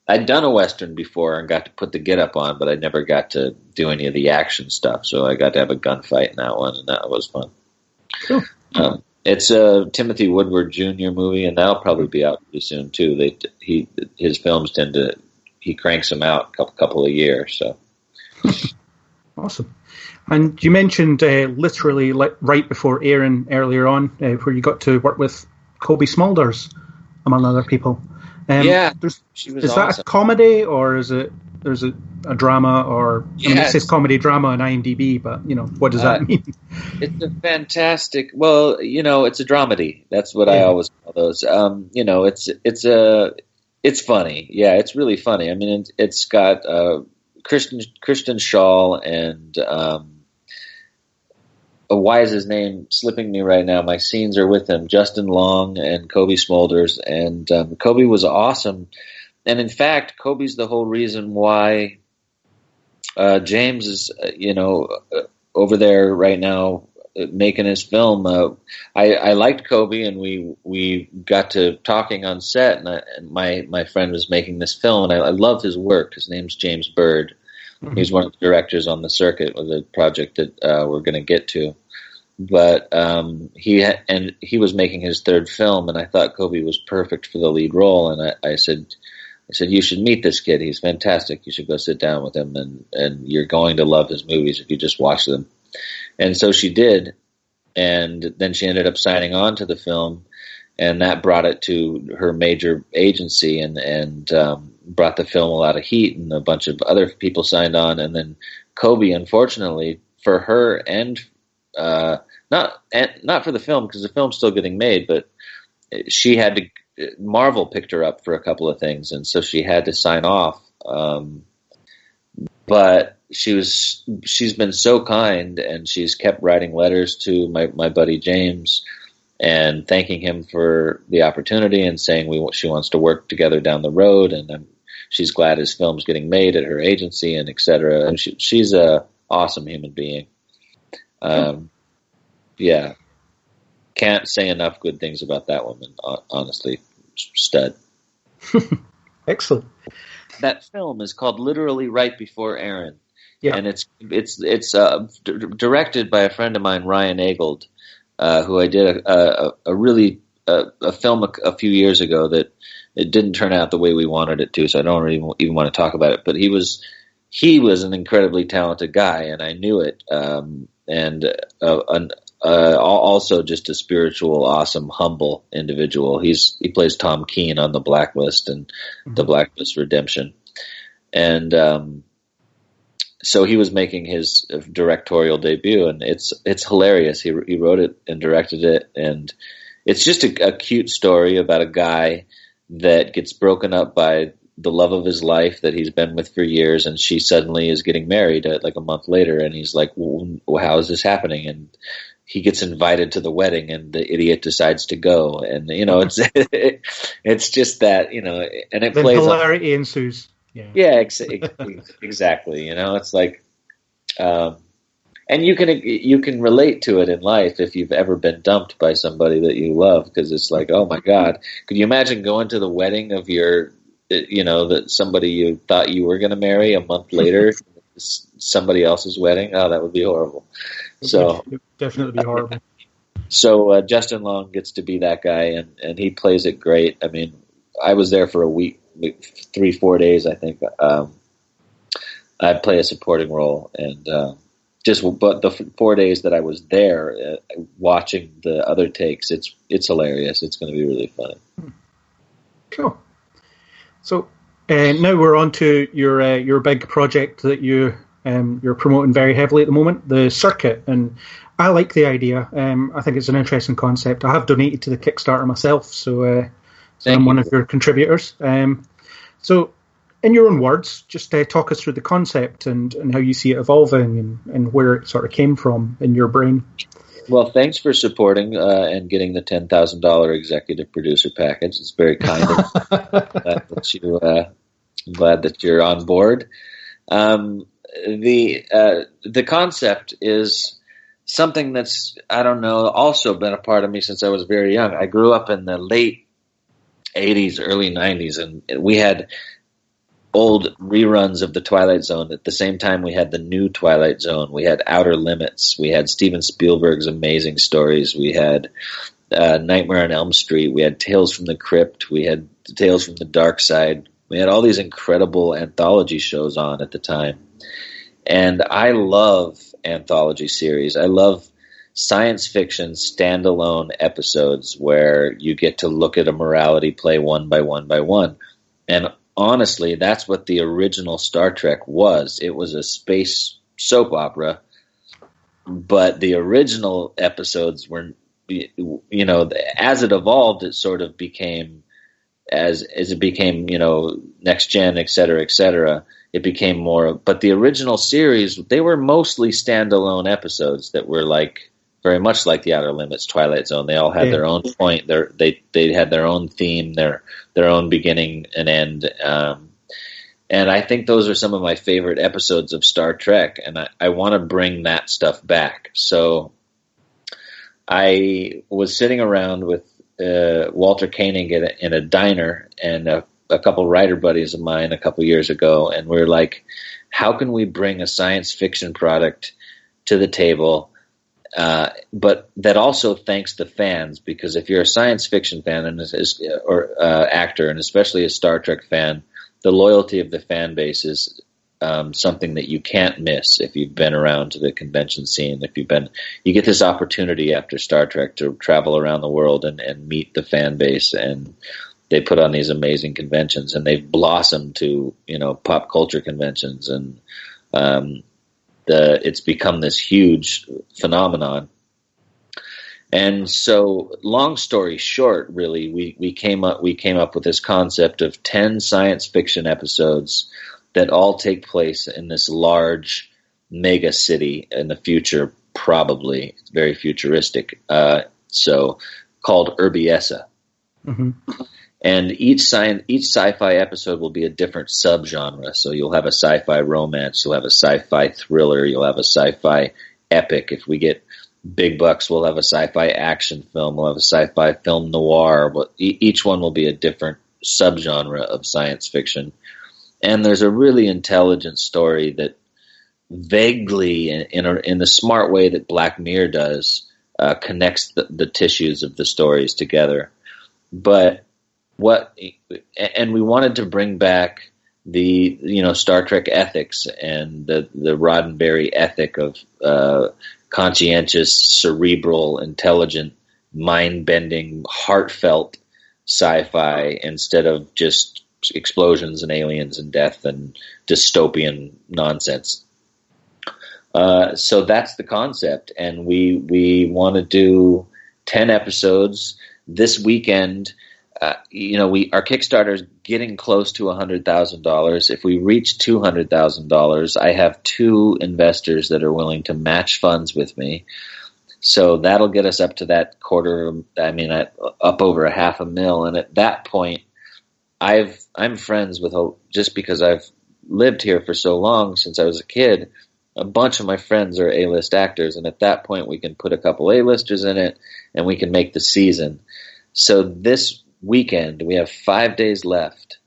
Speaker 4: I'd done a Western before and got to put the get-up on, but I never got to do any of the action stuff, so I got to have a gunfight in that one, and that was fun. Cool. It's a Timothy Woodward Jr. movie, and that'll probably be out pretty soon, too. His films he cranks them out a couple of years, so.
Speaker 3: Awesome. And you mentioned literally right before airing earlier on, where you got to work with Kobe Smulders, among other people.
Speaker 4: Yeah,
Speaker 3: she was awesome. That a comedy, or is it a drama? Or I mean, it says comedy drama on IMDb, but what does that mean?
Speaker 4: It's a fantastic. Well, it's a dramedy. That's what I always call those. It's funny. Yeah, it's really funny. I mean, it's got Kristen Schaal and why is his name slipping me right now? My scenes are with him, Justin Long and Kobe Smulders, and Kobe was awesome. And in fact, Kobe's the whole reason why James is, over there right now making his film. I liked Kobe, and we got to talking on set, and my friend was making this film, and I loved his work. His name's James Bird. Mm-hmm. He's one of the directors on the circuit with a project that we're going to get to. But he was making his third film, and I thought Kobe was perfect for the lead role. And I said, you should meet this kid. He's fantastic. You should go sit down with him, and you're going to love his movies if you just watch them. And so she did, and then she ended up signing on to the film, and that brought it to her major agency, and brought the film a lot of heat, and a bunch of other people signed on. And then Kobe, unfortunately, for her and not for the film, because the film's still getting made, but she had to. Marvel picked her up for a couple of things, and so she had to sign off. But she's been so kind, and she's kept writing letters to my buddy James and thanking him for the opportunity and saying she wants to work together down the road, and she's glad his film's getting made at her agency, and etc. And she's a awesome human being. Yeah, can't say enough good things about that woman. Honestly, stud.
Speaker 3: Excellent.
Speaker 4: That film is called Literally Right Before Aaron.
Speaker 3: Yeah.
Speaker 4: And it's directed by a friend of mine, Ryan Eggold, who I did a film a few years ago that it didn't turn out the way we wanted it to, so I don't even want to talk about it. But he was an incredibly talented guy, and I knew it. Also just a spiritual, awesome, humble individual. He plays Tom Keane on The Blacklist and The Blacklist Redemption. And so he was making his directorial debut, and it's hilarious. He wrote it and directed it, and it's just a cute story about a guy that gets broken up by the love of his life that he's been with for years, and she suddenly is getting married like a month later, and he's like, well, how is this happening? And he gets invited to the wedding, and the idiot decides to go, and it's it's just that, and it
Speaker 3: then
Speaker 4: plays
Speaker 3: hilarity ensues.
Speaker 4: Yeah, exactly. It's like, and you can relate to it in life if you've ever been dumped by somebody that you love, because it's like, oh my God, could you imagine going to the wedding of your, that somebody you thought you were going to marry a month later, somebody else's wedding? Oh, that would be horrible. It would
Speaker 3: definitely be horrible.
Speaker 4: So Justin Long gets to be that guy, and he plays it great. I mean, I was there for a week, 3-4 days, I think. I play a supporting role, and but the 4 days that I was there, watching the other takes, it's hilarious. It's going to be really funny.
Speaker 3: Cool. So now we're on to your big project that you're promoting very heavily at the moment, the Circuit, and I like the idea. I think it's an interesting concept. I have donated to the Kickstarter myself, so I'm one of your contributors. So, in your own words, just talk us through the concept and how you see it evolving and where it sort of came from in your brain.
Speaker 4: Well, thanks for supporting and getting the $10,000 executive producer package. It's very kind of glad that you're on board. The concept is something that's, I don't know, also been a part of me since I was very young. I grew up in the late 80s, early 90s, and we had old reruns of The Twilight Zone. At the same time, we had the new Twilight Zone. We had Outer Limits. We had Steven Spielberg's amazing stories. We had Nightmare on Elm Street. We had Tales from the Crypt. We had Tales from the Dark Side. We had all these incredible anthology shows on at the time. And I love anthology series. I love science fiction standalone episodes where you get to look at a morality play one by one by one. And honestly, that's what the original Star Trek was. It was a space soap opera, but the original episodes were, as it evolved, it sort of became, as it became, next gen, et cetera, it became more. But the original series, they were mostly standalone episodes that were like very much like the Outer Limits, Twilight Zone. They all had their own point. They had their own theme, their own beginning and end. And I think those are some of my favorite episodes of Star Trek, and I want to bring that stuff back. So I was sitting around with Walter Koenig in a diner and a couple writer buddies of mine a couple years ago, and we're like, how can we bring a science fiction product to the table, but that also thanks the fans? Because if you're a science fiction fan or actor, and especially a Star Trek fan, the loyalty of the fan base is something that you can't miss if you've been around to the convention scene. You get this opportunity after Star Trek to travel around the world and meet the fan base, and they put on these amazing conventions, and they've blossomed to, pop culture conventions. And it's become this huge phenomenon. And so, long story short, really, we came up with this concept of 10 science fiction episodes that all take place in this large mega city in the future, probably. It's very futuristic. So called Urbiessa. Mm-hmm. And each sci-fi episode will be a different subgenre. So you'll have a sci-fi romance, you'll have a sci-fi thriller, you'll have a sci-fi epic. If we get big bucks, we'll have a sci-fi action film, we'll have a sci-fi film noir. Each one will be a different subgenre of science fiction. And there's a really intelligent story that vaguely, in the smart way that Black Mirror does, connects the tissues of the stories together. And we wanted to bring back the Star Trek ethics and the Roddenberry ethic of conscientious, cerebral, intelligent, mind-bending, heartfelt sci-fi instead of just explosions and aliens and death and dystopian nonsense. So that's the concept, and we want to do 10 episodes this weekend. Our Kickstarter is getting close to $100,000. If we reach $200,000, I have 2 investors that are willing to match funds with me. So that'll get us up to that up over $500,000. And at that point, I'm friends with, just because I've lived here for so long, since I was a kid, a bunch of my friends are A-list actors. And at that point, we can put a couple A-listers in it and we can make the season. So this weekend, we have 5 days left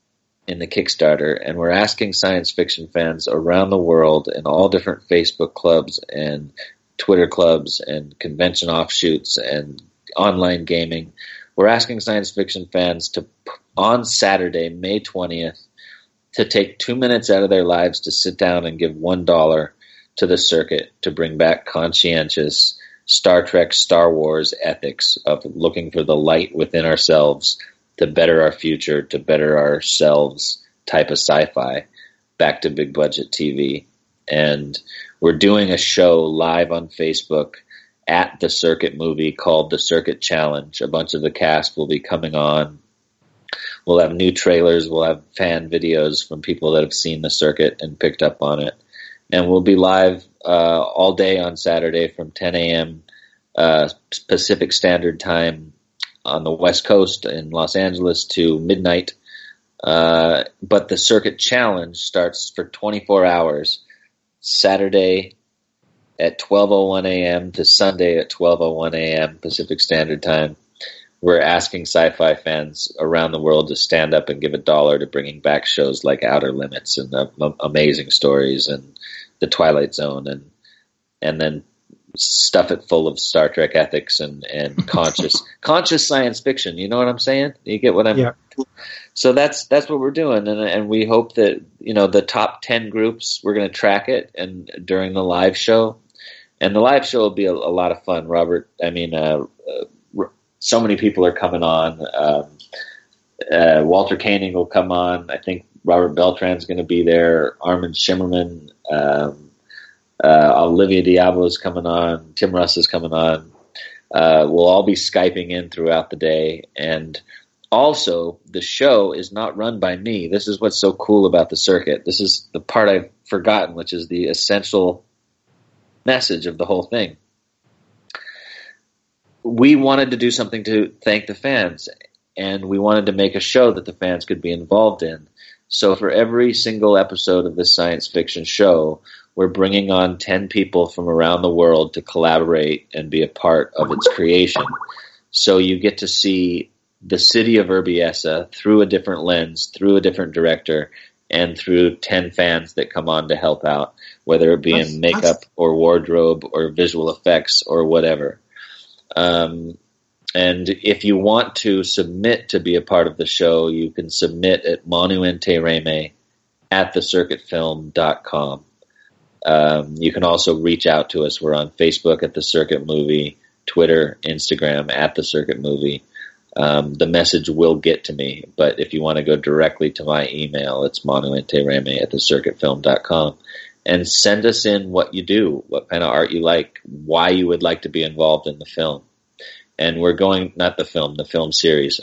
Speaker 4: in the Kickstarter, and we're asking science fiction fans around the world in all different Facebook clubs and Twitter clubs and convention offshoots and online gaming. We're asking science fiction fans to, on Saturday, May 20th, to take 2 minutes out of their lives to sit down and give $1 to the circuit to bring back conscientious Star Trek, Star Wars ethics of looking for the light within ourselves to better our future, to better ourselves type of sci-fi, back to big budget TV. And we're doing a show live on Facebook at the Circuit movie called The Circuit Challenge. A bunch of the cast will be coming on. We'll have new trailers. We'll have fan videos from people that have seen the circuit and picked up on it. And we'll be live all day on Saturday from 10 a.m. Pacific Standard Time on the West Coast in Los Angeles to midnight. But the Circuit Challenge starts for 24 hours, Saturday at 12:01 a.m. to Sunday at 12:01 a.m. Pacific Standard Time. We're asking sci-fi fans around the world to stand up and give $1 to bringing back shows like Outer Limits and Amazing Stories and The Twilight Zone, and then stuff it full of Star Trek ethics and conscious science fiction. You know what I'm saying? You get what I'm?
Speaker 3: Yeah.
Speaker 4: So that's what we're doing, and we hope that the top 10 groups, we're going to track it and during the live show, and the live show will be a lot of fun. Robert, so many people are coming on. Walter Koenig will come on. I think Robert Beltran's going to be there. Armin Shimmerman, Olivia Diablo's coming on. Tim Russ is coming on. We'll all be Skyping in throughout the day. And also, the show is not run by me. This is what's so cool about the circuit. This is the part I've forgotten, which is the essential message of the whole thing. We wanted to do something to thank the fans, and we wanted to make a show that the fans could be involved in. So for every single episode of this science fiction show, we're bringing on 10 people from around the world to collaborate and be a part of its creation. So you get to see the city of Urbiessa through a different lens, through a different director, and through 10 fans that come on to help out, whether it be in makeup or wardrobe or visual effects or whatever. And if you want to submit to be a part of the show, you can submit at Manu Intiraymi at thecircuitfilm.com. You can also reach out to us. We're on Facebook at The Circuit Movie, Twitter, Instagram at The Circuit Movie. The message will get to me, but if you want to go directly to my email, it's manuintiraymi at thecircuitfilm.com. and send us in what you do, what kind of art you like, why you would like to be involved in the film. And we're going, not the film series.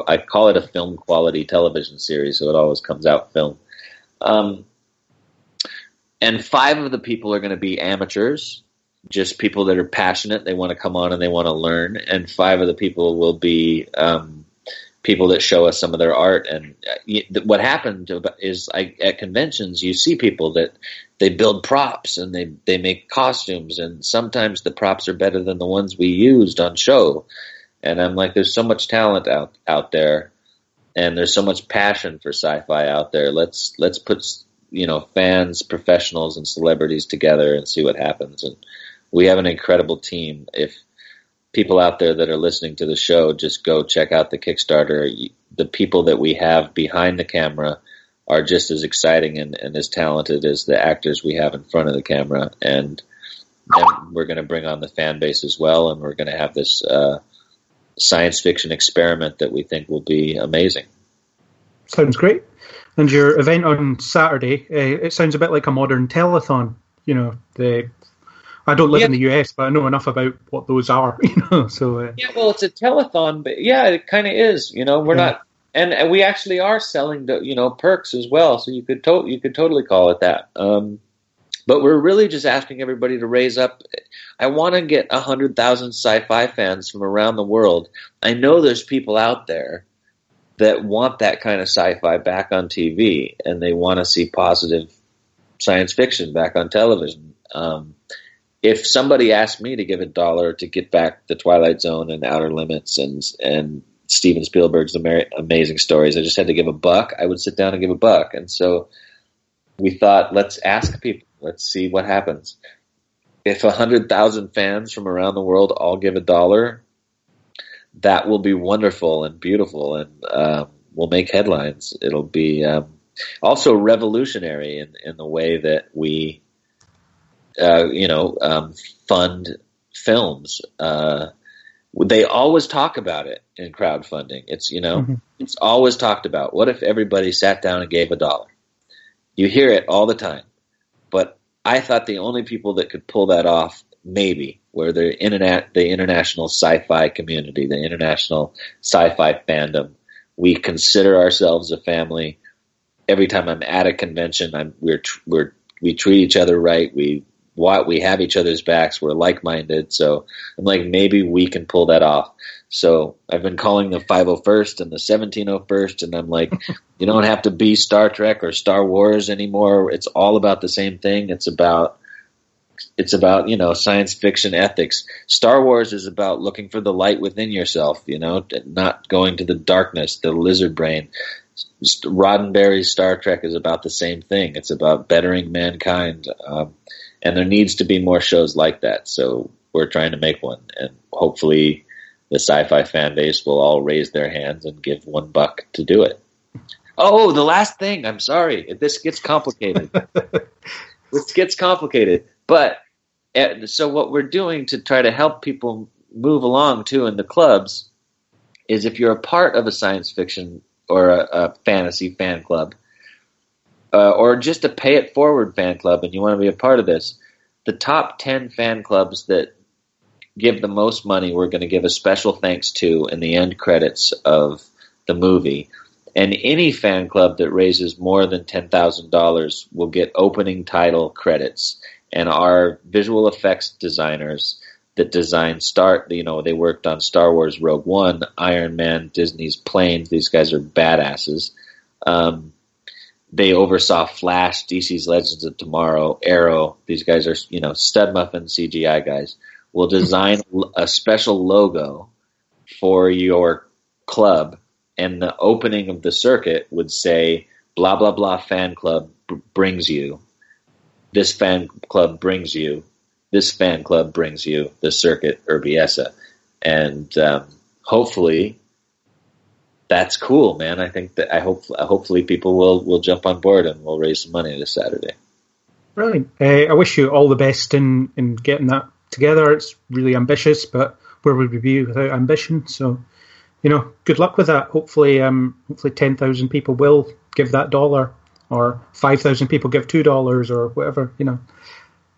Speaker 4: I call it a film quality television series, so it always comes out film. And 5 of the people are going to be amateurs, just people that are passionate. They want to come on and they want to learn. And 5 of the people will be people that show us some of their art. And what happened is at conventions, you see people that they build props and they make costumes, and sometimes the props are better than the ones we used on show. And I'm like, there's so much talent out there, and there's so much passion for sci-fi out there. Let's put fans, professionals, and celebrities together and see what happens. And we have an incredible team. If people out there that are listening to the show, just go check out the Kickstarter. The people that we have behind the camera are just as exciting and as talented as the actors we have in front of the camera. And then we're going to bring on the fan base as well, and we're going to have this science fiction experiment that we think will be amazing.
Speaker 3: Sounds great. And your event on Saturday, it sounds a bit like a modern telethon. I don't live in the US, but I know enough about what those are. So
Speaker 4: yeah, well, it's a telethon, but yeah, it kind of is. We're not, and we actually are selling the perks as well. So you could totally call it that. But we're really just asking everybody to raise up. I want to get 100,000 sci-fi fans from around the world. I know there's people out there that want that kind of sci-fi back on TV, and they want to see positive science fiction back on television. If somebody asked me to give $1 to get back The Twilight Zone and Outer Limits and Steven Spielberg's amazing stories, I just had to give $1, I would sit down and give $1. And so we thought, let's ask people, let's see what happens. If 100,000 fans from around the world all give $1, that will be wonderful and beautiful, and we'll make headlines. It'll be also revolutionary in the way that we fund films. They always talk about it in crowdfunding. It's It's always talked about. What if everybody sat down and gave $1? You hear it all the time, but I thought the only people that could pull that off maybe were the international sci-fi community, the international sci-fi fandom. We consider ourselves a family. Every time I'm at a convention, we treat each other right. We have each other's backs. We're like-minded. So I'm like, maybe we can pull that off. So I've been calling the 501st and the 1701st, and I'm like, you don't have to be Star Trek or Star Wars anymore. It's all about the same thing. It's about science fiction ethics. Star Wars is about looking for the light within yourself, not going to the darkness, the lizard brain. Roddenberry's Star Trek is about the same thing. It's about bettering mankind. And there needs to be more shows like that. So we're trying to make one, and hopefully the sci-fi fan base will all raise their hands and give $1 to do it. Oh, the last thing. I'm sorry. This gets complicated. But so what we're doing to try to help people move along too in the clubs is, if you're a part of a science fiction or a fantasy fan club, or just a pay it forward fan club, and you want to be a part of this, the top 10 fan clubs that give the most money, we're going to give a special thanks to in the end credits of the movie. And any fan club that raises more than $10,000 will get opening title credits. And our visual effects designers that designed they worked on Star Wars Rogue One, Iron Man, Disney's Planes. These guys are badasses. They oversaw Flash, DC's Legends of Tomorrow, Arrow. These guys are, stud muffin CGI guys. Will design a special logo for your club, and the opening of the circuit would say, blah, blah, blah fan club brings you. This fan club brings you. This fan club brings you the circuit Urbiesa. And hopefully that's cool, man. I think that hopefully people will jump on board and we'll raise some money this Saturday.
Speaker 3: Brilliant. I wish you all the best in getting that together. It's really ambitious, but where would we be without ambition? So, good luck with that. Hopefully 10,000 people will give that $1. or 5,000 people give $2 or whatever,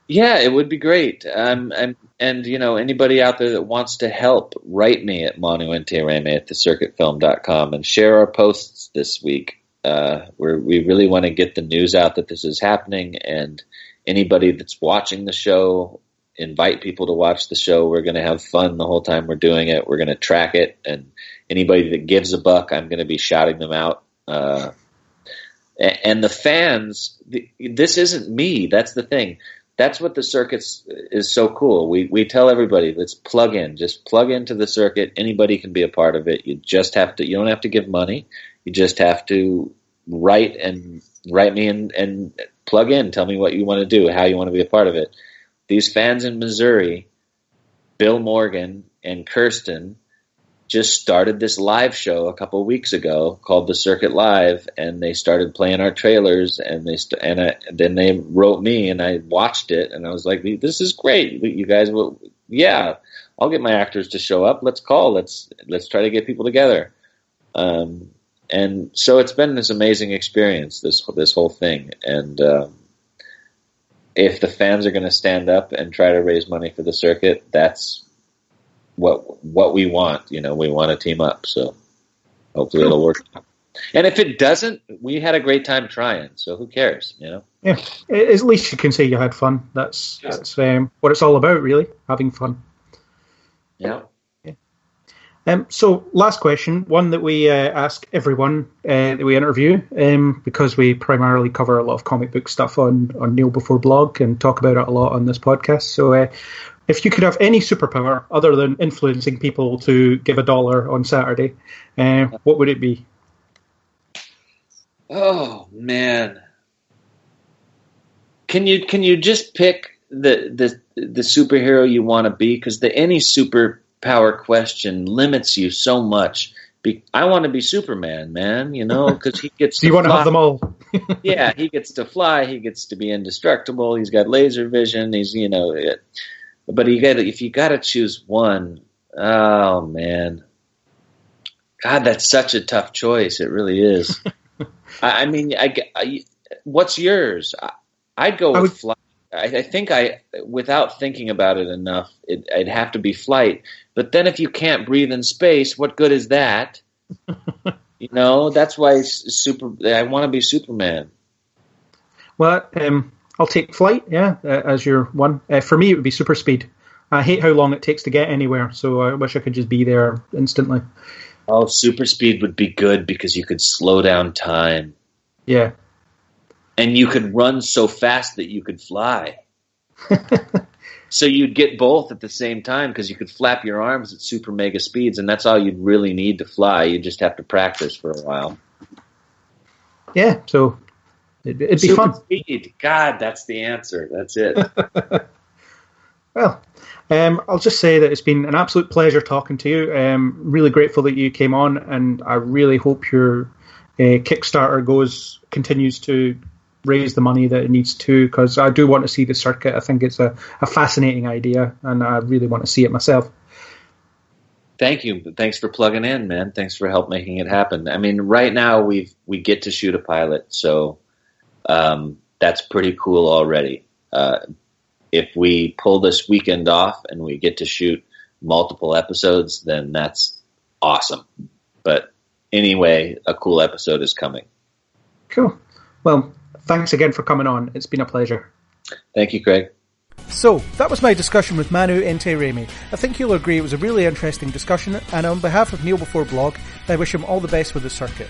Speaker 4: Yeah, it would be great. And anybody out there that wants to help, write me at Manu Intiraymi at thecircuitfilm.com and share our posts this week. We really want to get the news out that this is happening, and anybody that's watching the show, invite people to watch the show. We're going to have fun the whole time we're doing it. We're going to track it, and anybody that gives a buck, I'm going to be shouting them out. And the fans, this isn't me. That's the thing. That's what the circuits is so cool. We tell everybody, let's plug in. Just plug into the circuit. Anybody can be a part of it. You don't have to give money. You just have to write me and plug in. Tell me what you want to do, how you want to be a part of it. These fans in Missouri, Bill Morgan and Kirsten, just started this live show a couple of weeks ago called The Circuit Live, and they started playing our trailers, and then they wrote me, and I watched it, and I was like, this is great. You guys will, yeah, I'll get my actors to show up. Let's try to get people together. And so it's been this amazing experience, this whole thing. And if the fans are going to stand up and try to raise money for the circuit, that's what we want. We want to team up. So hopefully it'll work. And if it doesn't, we had a great time trying. So who cares?
Speaker 3: Yeah, at least you can say you had fun. That's what it's all about, really, having fun.
Speaker 4: Yeah.
Speaker 3: So last question, one that we ask everyone that we interview, because we primarily cover a lot of comic book stuff on Kneel Before Blog and talk about it a lot on this podcast. So if you could have any superpower other than influencing people to give $1 on Saturday, what would it be? Oh man,
Speaker 4: can you just pick the superhero you want to be? Because any superpower question limits you so much. I want to be Superman, man. Because he gets.
Speaker 3: Do you want to have them all?
Speaker 4: Yeah, he gets to fly. He gets to be indestructible. He's got laser vision. He's but if you got to choose one, oh man, God, that's such a tough choice. It really is. I mean, what's yours? I'd go with flight. I think without thinking about it enough, I'd have to be flight. But then if you can't breathe in space, what good is that? That's why I want to be Superman.
Speaker 3: Well, I'll take flight, as your one. For me, it would be super speed. I hate how long it takes to get anywhere, so I wish I could just be there instantly.
Speaker 4: Oh, super speed would be good because you could slow down time.
Speaker 3: Yeah.
Speaker 4: And you could run so fast that you could fly. So you'd get both at the same time because you could flap your arms at super mega speeds, and that's all you'd really need to fly. You just have to practice for a while.
Speaker 3: Yeah, so it'd be
Speaker 4: super
Speaker 3: fun.
Speaker 4: Speed. God, that's the answer. That's it.
Speaker 3: Well, I'll just say that it's been an absolute pleasure talking to you. Really grateful that you came on, and I really hope your Kickstarter continues to raise the money that it needs to, because I do want to see the circuit. I think it's a fascinating idea, and I really want to see it myself.
Speaker 4: Thank you. Thanks for plugging in, man. Thanks for help making it happen. I mean, right now we get to shoot a pilot, so that's pretty cool already. If we pull this weekend off and we get to shoot multiple episodes, then that's awesome. But anyway, a cool episode is coming.
Speaker 3: Cool. Well, thanks again for coming on. It's been a pleasure.
Speaker 4: Thank you, Craig.
Speaker 3: So, that was my discussion with Manu Intiraymi. I think you'll agree it was a really interesting discussion, and on behalf of Kneel Before Blog, I wish him all the best with the circuit.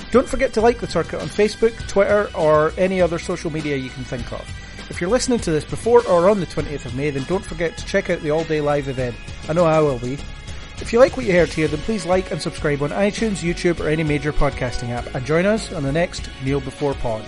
Speaker 3: Don't forget to like the circuit on Facebook, Twitter, or any other social media you can think of. If you're listening to this before or on the 20th of May, then don't forget to check out the all-day live event. I know I will be. If you like what you heard here, then please like and subscribe on iTunes, YouTube, or any major podcasting app, and join us on the next Kneel Before Pod.